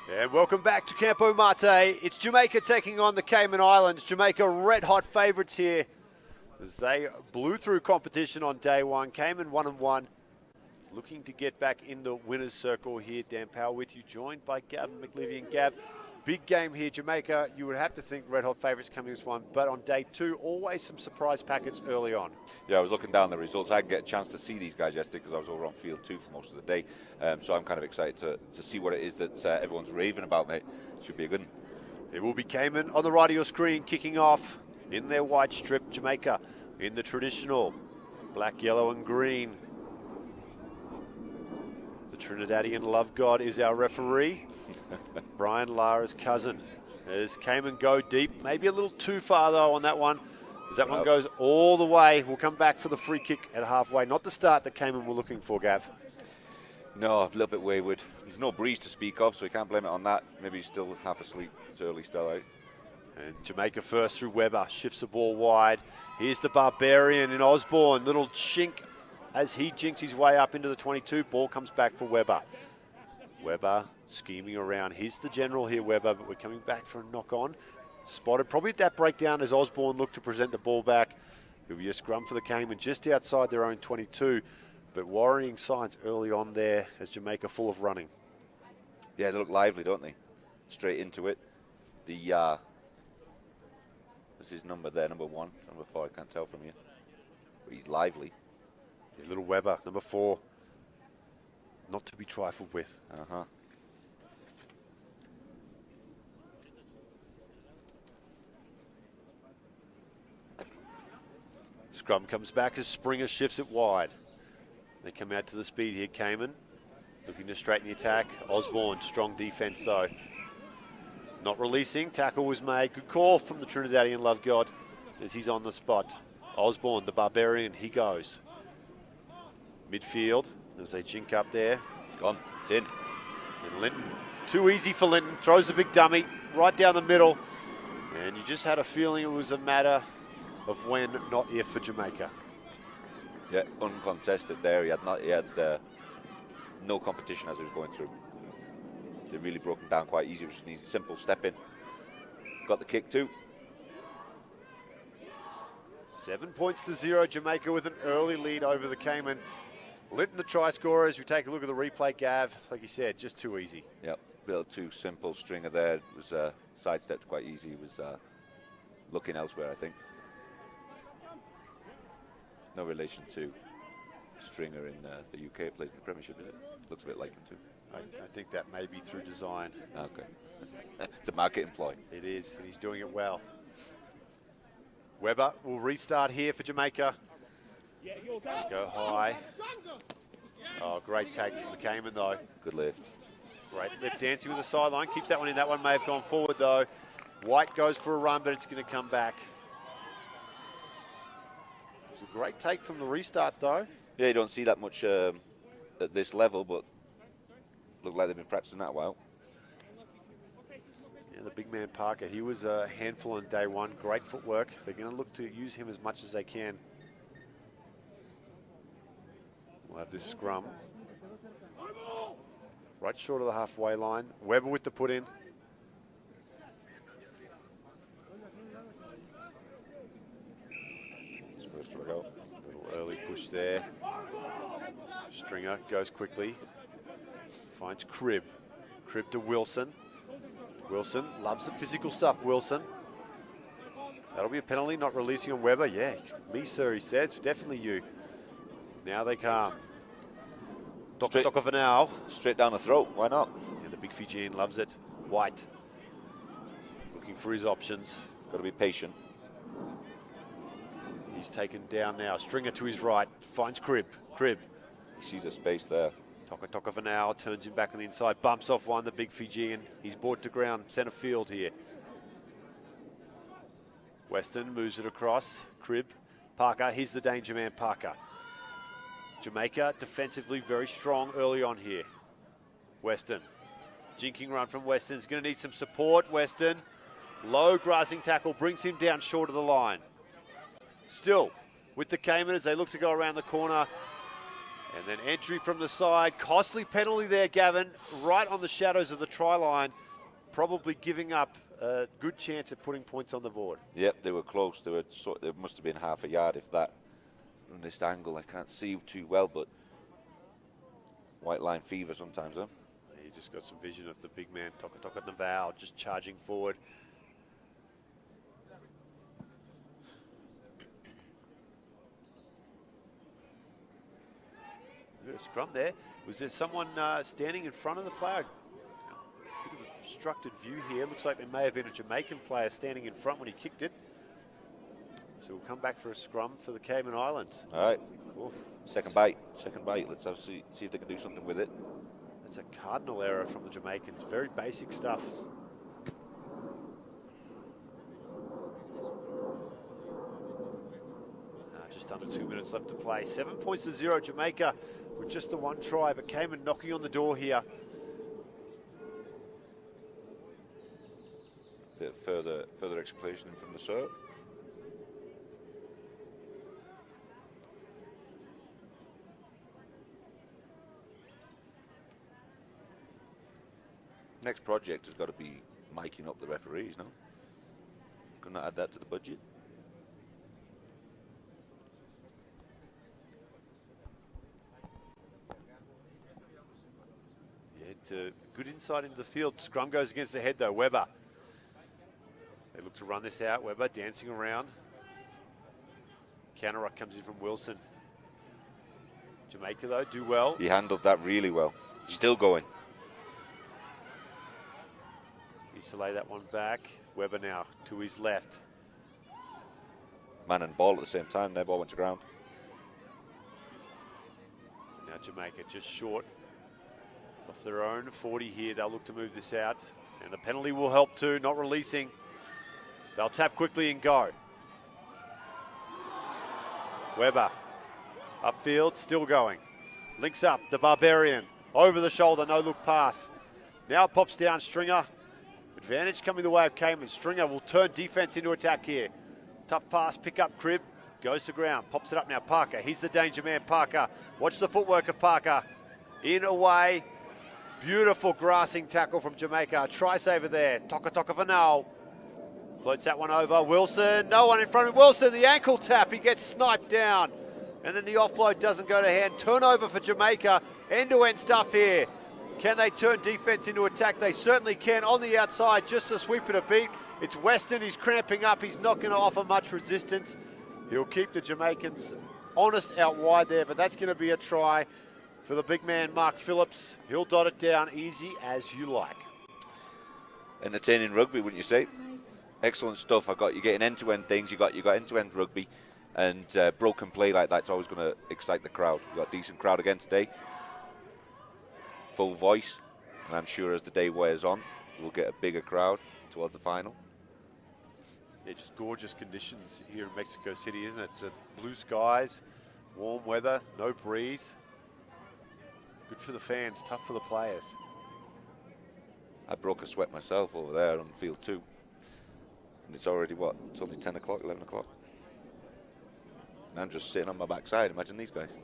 And welcome back to Campo Mate. It's Jamaica taking on the Cayman Islands. Jamaica red-hot favourites here as they blew through competition on day one. Cayman 1-1, looking to get back in the winner's circle here. Dan Powell with you, joined by Gavin McLivy. Gav, big game here. Jamaica, you would have to think red-hot favourites coming this one, but on day two, always some surprise packets early on. Yeah, I was looking down the results. I didn't get a chance to see these guys yesterday because I was over on field 2 for most of the day. So I'm kind of excited to see what it is that everyone's raving about, mate. Should be a good one. It will be Cayman on the right of your screen, kicking off in their white strip. Jamaica in the traditional black, yellow and green. The Trinidadian love god is our referee. Brian Lara's cousin. As Cayman go deep, maybe a little too far though on that one, as that one goes all the way. We'll come back for the free kick at halfway. Not the start that Cayman were looking for, Gav. No, a little bit wayward. There's no breeze to speak of, so we can't blame it on that. Maybe he's still half asleep. It's early still out. And Jamaica first through Weber, shifts the ball wide. Here's the Barbarian in Osborne, little chink as he jinks his way up into the 22. Ball comes back for Weber. Weber scheming around. He's the general here, Weber, but we're coming back for a knock-on. Spotted probably at that breakdown as Osborne looked to present the ball back. It'll be a scrum for the Cayman just outside their own 22, but worrying signs early on there as Jamaica full of running. Yeah, they look lively, don't they? Straight into it. The what's his number there? Number 1, number 4. I can't tell from here. But he's lively. Yeah, little Weber, number 4. Not to be trifled with. Scrum comes back as Springer shifts it wide. They come out to the speed here, Cayman. Looking to straighten the attack. Osborne, strong defense though. Not releasing, tackle was made. Good call from the Trinidadian love god as he's on the spot. Osborne, the Barbarian, he goes. Midfield as they jink up there. It's gone, it's in. And Linton, too easy for Linton, throws a big dummy right down the middle. And you just had a feeling it was a matter of when, not if, for Jamaica. Yeah, uncontested there. He had no competition as he was going through. They really broke him down quite easy. It was just an easy, simple step in. Got the kick too. 7 points to 0. Jamaica with an early lead over the Cayman. Linton, the try scorer, as we take a look at the replay, Gav, like you said, just too easy. Yep, a little too simple. Stringer there. It was sidestepped quite easy. He was looking elsewhere, I think. No relation to Stringer in the UK, plays in the Premiership, is it? Looks a bit like him too. I think that may be through design. Okay. It's a marketing ploy. It is, and he's doing it well. Weber will restart here for Jamaica. Go high. Oh, great tag from the Cayman though. Good lift. Great lift, dancing with the sideline. Keeps that one in. That one may have gone forward though. White goes for a run, but it's going to come back. It was a great take from the restart though. Yeah, you don't see that much at this level, but look like they've been practicing that a while. Yeah, the big man Parker, he was a handful on day one. Great footwork. They're going to look to use him as much as they can. We'll have this scrum. Right short of the halfway line. Weber with the put in. Supposed to go. Little early push there. Stringer goes quickly. Finds Cribb. Cribb to Wilson. Wilson loves the physical stuff, Wilson. That'll be a penalty, not releasing on Weber. Yeah, me sir, he says. Definitely you. Now they come. Doka for now. Straight down the throat, why not? Yeah, the big Fijian loves it. White. Looking for his options. Got to be patient. He's taken down now. Stringer to his right. Finds Cribb. Cribb. He sees a space there. Toka for now, turns him back on the inside, bumps off one, the big Fijian. He's brought to ground, centre field here. Weston moves it across, Cribb, Parker, he's the danger man, Parker. Jamaica defensively very strong early on here. Weston, jinking run from Weston's going to need some support, Weston. Low grassing tackle, brings him down short of the line. Still, with the Cayman as they look to go around the corner, And then entry from the side. Costly penalty there, Gavin, right on the shadows of the try line. Probably giving up a good chance at putting points on the board. Yep, they were close. They must have been half a yard, if that. From this angle, I can't see too well, but white line fever sometimes, huh? You just got some vision of the big man, Toka Naval, just charging forward. Bit of scrum there. Was there someone standing in front of the player? Bit of a obstructed view here. Looks like there may have been a Jamaican player standing in front when he kicked it. So we'll come back for a scrum for the Cayman Islands. All right. Oof. Second bite. Let's see if they can do something with it. That's a cardinal error from the Jamaicans. Very basic stuff. Just under 2 minutes left to play. 7 points to 0, Jamaica with just the one try, but Cayman knocking on the door here. Bit of further explanation from the serve. Next project has got to be miking up the referees, no? Couldn't I add that to the budget? Yeah, it's a good insight into the field. Scrum goes against the head though, Weber. They look to run this out, Weber dancing around. Counter ruck comes in from Wilson. Jamaica though, do well. He handled that really well. Still going. Needs to lay that one back. Weber now to his left. Man and ball at the same time. Their ball went to ground. Now Jamaica just short off their own 40 here. They'll look to move this out. And the penalty will help too, not releasing. They'll tap quickly and go. Weber upfield, still going. Links up, the Barbarian. Over the shoulder, no look pass. Now it pops down, Stringer. Advantage coming the way of Cayman. Stringer will turn defense into attack here. Tough pass, pick up Cribb. Goes to ground, pops it up now. Parker, he's the danger man, Parker. Watch the footwork of Parker. In away. Beautiful grassing tackle from Jamaica. Try saver there. Toka for now. Floats that one over. Wilson, no one in front of Wilson. The ankle tap, he gets sniped down. And then the offload doesn't go to hand. Turnover for Jamaica. End-to-end stuff here. Can they turn defense into attack? They certainly can. On the outside, just to sweep it a beat. It's Weston, he's cramping up. He's not going to offer much resistance. He'll keep the Jamaicans honest out wide there, but that's going to be a try for the big man, Mark Phillips. He'll dot it down easy as you like. Entertaining rugby, wouldn't you say? Excellent stuff. You're getting end-to-end things. You got end-to-end rugby, and broken play like that's always going to excite the crowd. We've got a decent crowd again today. Full voice, and I'm sure as the day wears on, we'll get a bigger crowd towards the final. Yeah, just gorgeous conditions here in Mexico City, isn't it? It's blue skies, warm weather, no breeze. Good for the fans, tough for the players. I broke a sweat myself over there on field 2. And it's already what? It's only 10 o'clock, 11 o'clock. And I'm just sitting on my backside. Imagine these guys.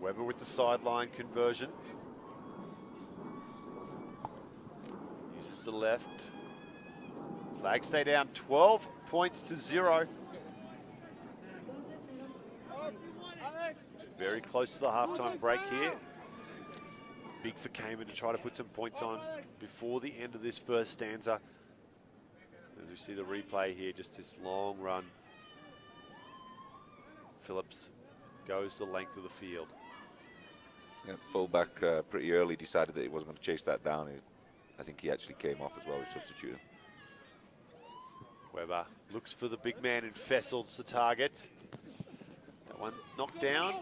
Weber with the sideline conversion. Uses the left. Flag stay down, 12 points to 0. Very close to the halftime break here. Big for Cayman to try to put some points on before the end of this first stanza. As we see the replay here, just this long run. Phillips goes the length of the field. Yeah, fullback pretty early decided that he wasn't going to chase that down. I think he actually came off as well as substitute. Weber looks for the big man and Fessel's the target. That one knocked down.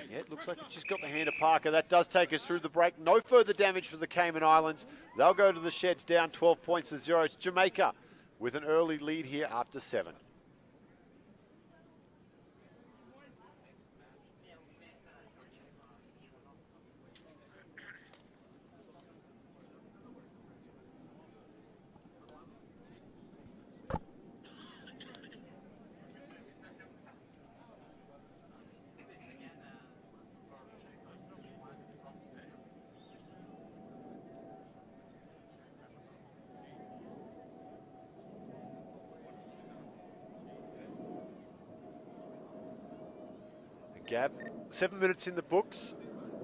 Yeah, it looks like it just got the hand of Parker. That does take us through the break. No further damage for the Cayman Islands. They'll go to the sheds down 12 points to 0. It's Jamaica with an early lead here after 7. Gav, 7 minutes in the books.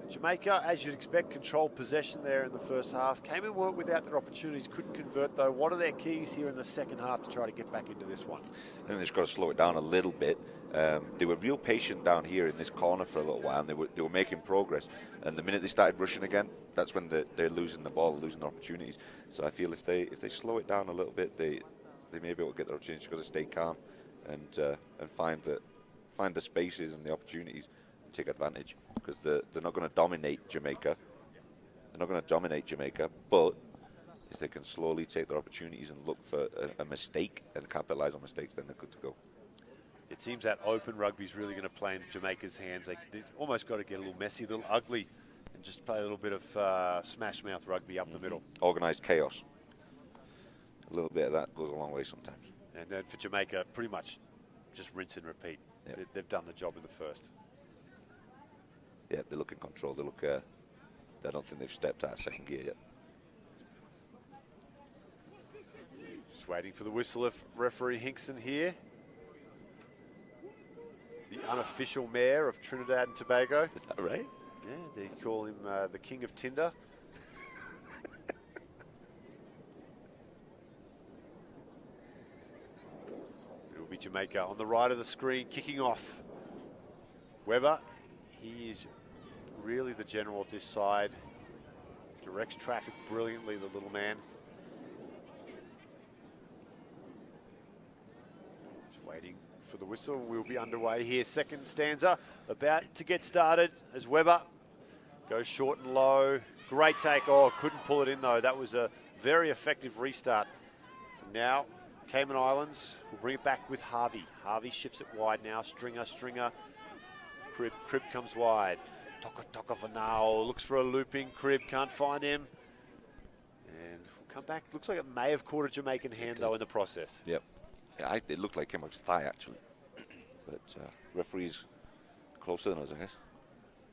Jamaica, as you'd expect, controlled possession there in the first half. Cayman weren't without their opportunities, couldn't convert though. What are their keys here in the second half to try to get back into this one? I think they've just got to slow it down a little bit. They were real patient down here in this corner for a little while, and they were making progress. And the minute they started rushing again, that's when they're losing the ball, losing their opportunities. So I feel if they slow it down a little bit, they may be able to get their opportunities. You've got to stay calm and find the spaces and the opportunities and take advantage, because they're not going to dominate Jamaica. They're not going to dominate Jamaica, but if they can slowly take their opportunities and look for a mistake and capitalize on mistakes, then they're good to go. It seems that open rugby is really going to play in Jamaica's hands. They almost got to get a little messy, a little ugly, and just play a little bit of smash mouth rugby up the middle. Organised chaos. A little bit of that goes a long way sometimes. And then for Jamaica, pretty much just rinse and repeat. Yep. They've done the job in the first. Yeah, they look in control. They look. I don't think they've stepped out of second gear yet. Just waiting for the whistle of referee Hinkson here. The unofficial mayor of Trinidad and Tobago. Is that right? Yeah, they call him the King of Tinder. It'll be Jamaica on the right of the screen, kicking off. Weber, he is really the general of this side. Directs traffic brilliantly, the little man. Just waiting for the whistle. We'll be underway here. Second stanza about to get started as Weber goes short and low. Great take. Oh, couldn't pull it in though. That was a very effective restart. Now, Cayman Islands will bring it back with Harvey. Harvey shifts it wide now. Stringer. Crib comes wide. Toka for now. Looks for a looping. Crib can't find him. And we'll come back. Looks like it may have caught a Jamaican hand though in the process. Yep. Yeah, it looked like him on his thigh actually. But referee's closer than us, I guess.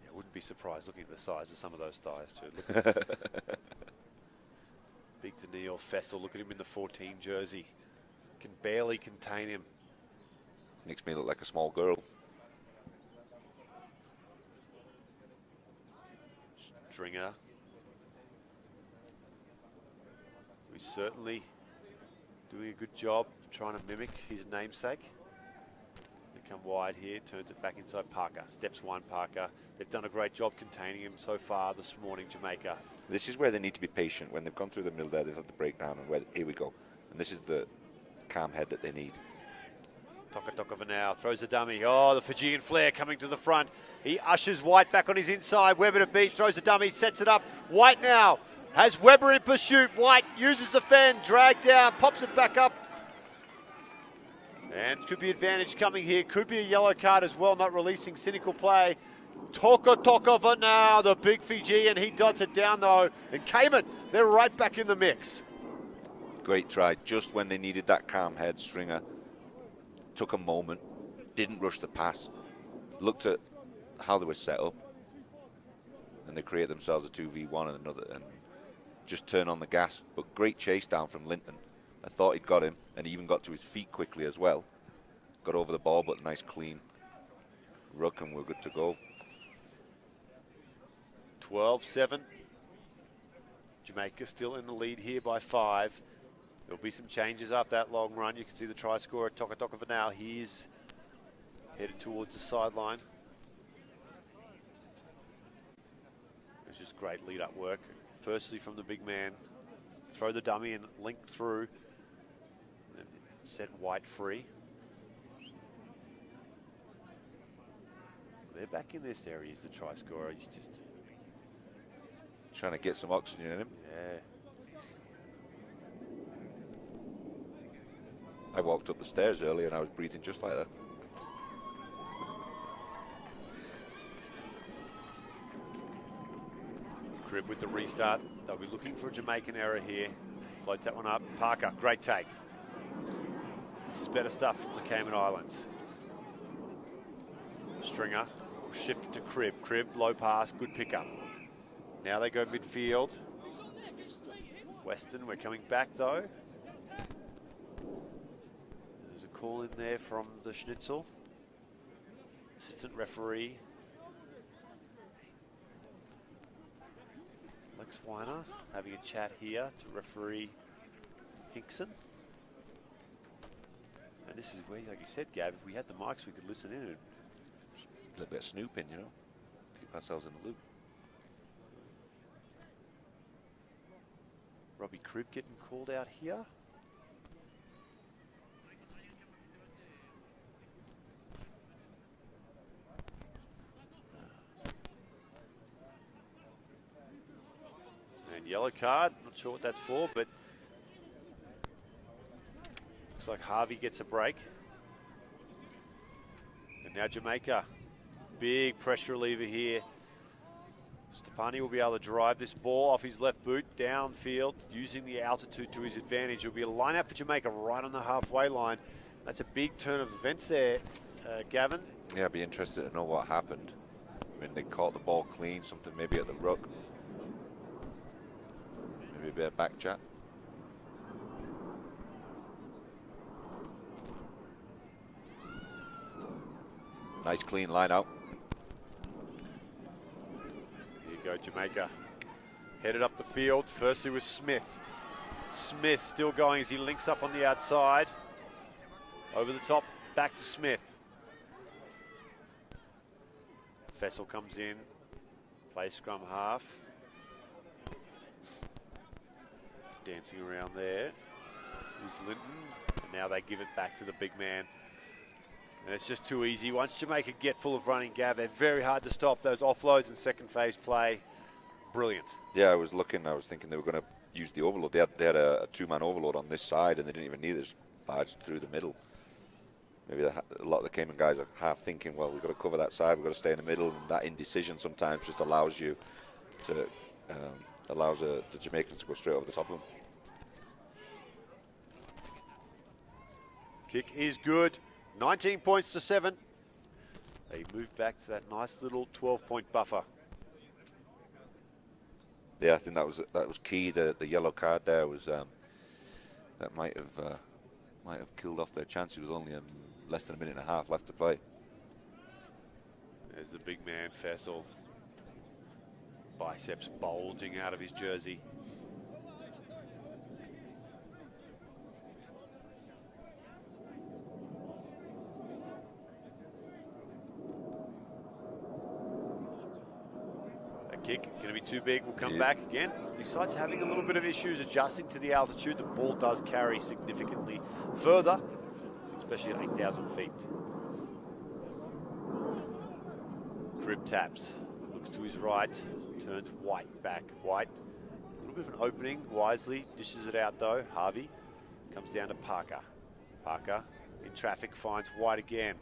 Yeah, wouldn't be surprised looking at the size of some of those thighs too. Big Daniil Fessel. Look at him in the 14 jersey. Can barely contain him. Makes me look like a small girl. Stringer. He's certainly doing a good job trying to mimic his namesake. They come wide here, turns it back inside Parker. Steps one, Parker. They've done a great job containing him so far this morning, Jamaica. This is where they need to be patient. When they've gone through the middle there, they've had the breakdown, and here we go. And this is the calm head that they need. Toka for now, throws the dummy. Oh, the Fijian flair coming to the front. He ushers White back on his inside. Weber to beat, throws the dummy, sets it up. White now has Weber in pursuit. White uses the fend, drag down, pops it back up. And could be advantage coming here. Could be a yellow card as well, not releasing cynical play. Toka for now, the big Fijian. He dots it down though. And Cayman, they're right back in the mix. Great try, just when they needed that calm head. Stringer took a moment, didn't rush the pass, looked at how they were set up, and they create themselves a 2v1 and another, and just turn on the gas. But great chase down from Linton. I thought he'd got him, and he even got to his feet quickly as well. Got over the ball, but nice clean ruck, and we're good to go. 12-7. Jamaica still in the lead here by 5. There'll be some changes after that long run. You can see the try scorer, Toka for now. He's headed towards the sideline. It's just great lead-up work. Firstly from the big man. Throw the dummy and link through. And set White free. They're back in this area. He's the try scorer. He's just trying to get some oxygen in him. Yeah. I walked up the stairs earlier and I was breathing just like that. Crib with the restart. They'll be looking for a Jamaican error here. Floats that one up. Parker, great take. This is better stuff from the Cayman Islands. Stringer will shift it to Crib. Crib, low pass, good pickup. Now they go midfield. Weston, we're coming back though. There's a call in there from the Schnitzel. assistant referee Lex Weiner having a chat here to referee Hinkson. And this is where, like you said, Gav, if we had the mics, we could listen in. And a little bit of snooping, you know, keep ourselves in the loop. Robbie Cribb getting called out here. And yellow card, not sure what that's for, but looks like Harvey gets a break. And now Jamaica, big pressure reliever here. Stepani will be able to drive this ball off his left boot downfield, using the altitude to his advantage. It'll be a line out for Jamaica right on the halfway line. That's a big turn of events there, Gavin. Yeah, I'd be interested to know what happened. I mean, they caught the ball clean, something maybe at the ruck. Maybe a bit of back chat. Nice clean line out. Go Jamaica, headed up the field, firstly with Smith. Smith still going as he links up on the outside. Over the top, back to Smith. Fessel comes in, plays scrum half. Dancing around there is Linton, and now they give it back to the big man. And it's just too easy. Once Jamaica get full of running, Gav, they're very hard to stop. Those offloads and second phase play, brilliant. Yeah, I was thinking they were going to use the overload. They had a two-man overload on this side, and they didn't even need it. Just barged through the middle. Maybe a lot of the Cayman guys are half thinking, well, we've got to cover that side, we've got to stay in the middle, and that indecision sometimes just allows you to, the Jamaicans to go straight over the top of them. Kick is good. 19 points to 7. They move back to that nice little 12-point buffer. Yeah, I think that was key. The yellow card there was that might have killed off their chance. It was only less than a minute and a half left to play. There's the big man, Fessel. Biceps bulging out of his jersey. Kick, going to be too big, will come back again. These sides having a little bit of issues adjusting to the altitude. The ball does carry significantly further, especially at 8,000 feet. Cribb taps, looks to his right, turns White back. White, a little bit of an opening, wisely, dishes it out though. Harvey comes down to Parker. Parker in traffic finds White again.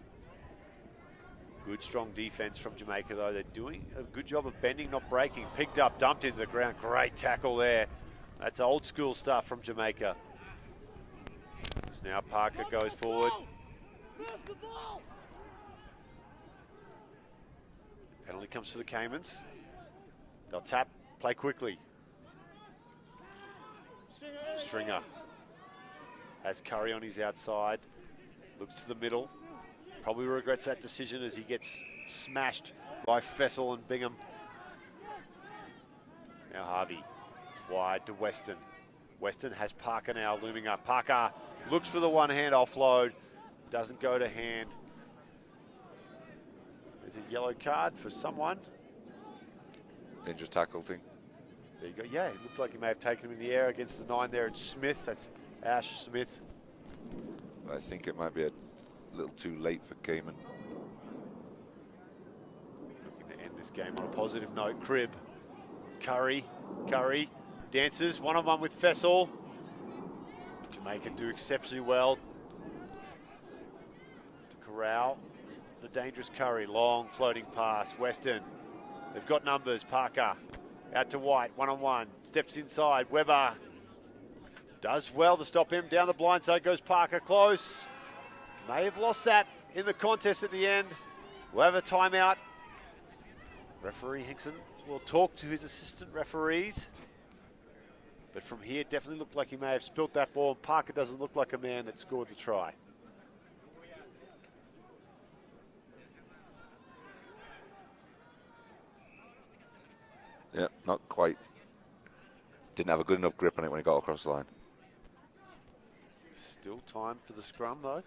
Good, strong defense from Jamaica, though. They're doing a good job of bending, not breaking. Picked up, dumped into the ground. Great tackle there. That's old school stuff from Jamaica. So now Parker goes forward. Penalty comes for the Caymans. They'll tap, play quickly. Stringer has Curry on his outside. Looks to the middle. Probably regrets that decision as he gets smashed by Fessel and Bingham. Now Harvey, wide to Weston. Weston has Parker now looming up. Parker looks for the one-hand offload. Doesn't go to hand. There's a yellow card for someone. Dangerous tackle thing. There you go. Yeah, it looked like he may have taken him in the air against the 9 there. It's Smith. That's Ash Smith. I think it might be a little too late for Cayman. Looking to end this game on a positive note. Cribb, Curry dances one-on-one with Fessel. Jamaica do exceptionally well to corral the dangerous Curry. Long floating pass. Weston, they've got numbers. Parker out to White, one-on-one, steps inside. Weber does well to stop him. Down the blind side goes Parker, close. May have lost that in the contest at the end. We'll have a timeout. Referee Hinkson will talk to his assistant referees. But from here, it definitely looked like he may have spilt that ball. Parker doesn't look like a man that scored the try. Yeah, not quite. Didn't have a good enough grip on it when he got across the line. Still time for the scrum, though.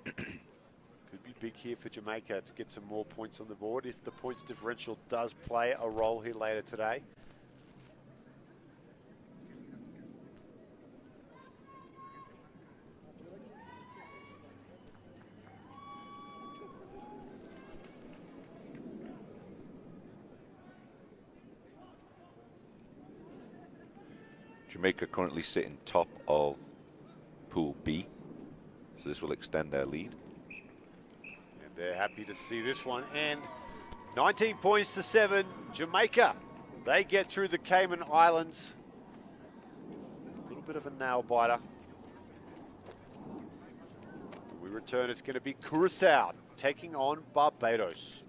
Could be big here for Jamaica to get some more points on the board if the points differential does play a role here later today. Jamaica currently sitting top of Pool B, so this will extend their lead. And they're happy to see this one end. 19 points to 7. Jamaica, they get through the Cayman Islands. A little bit of a nail biter. When we return, it's going to be Curacao taking on Barbados.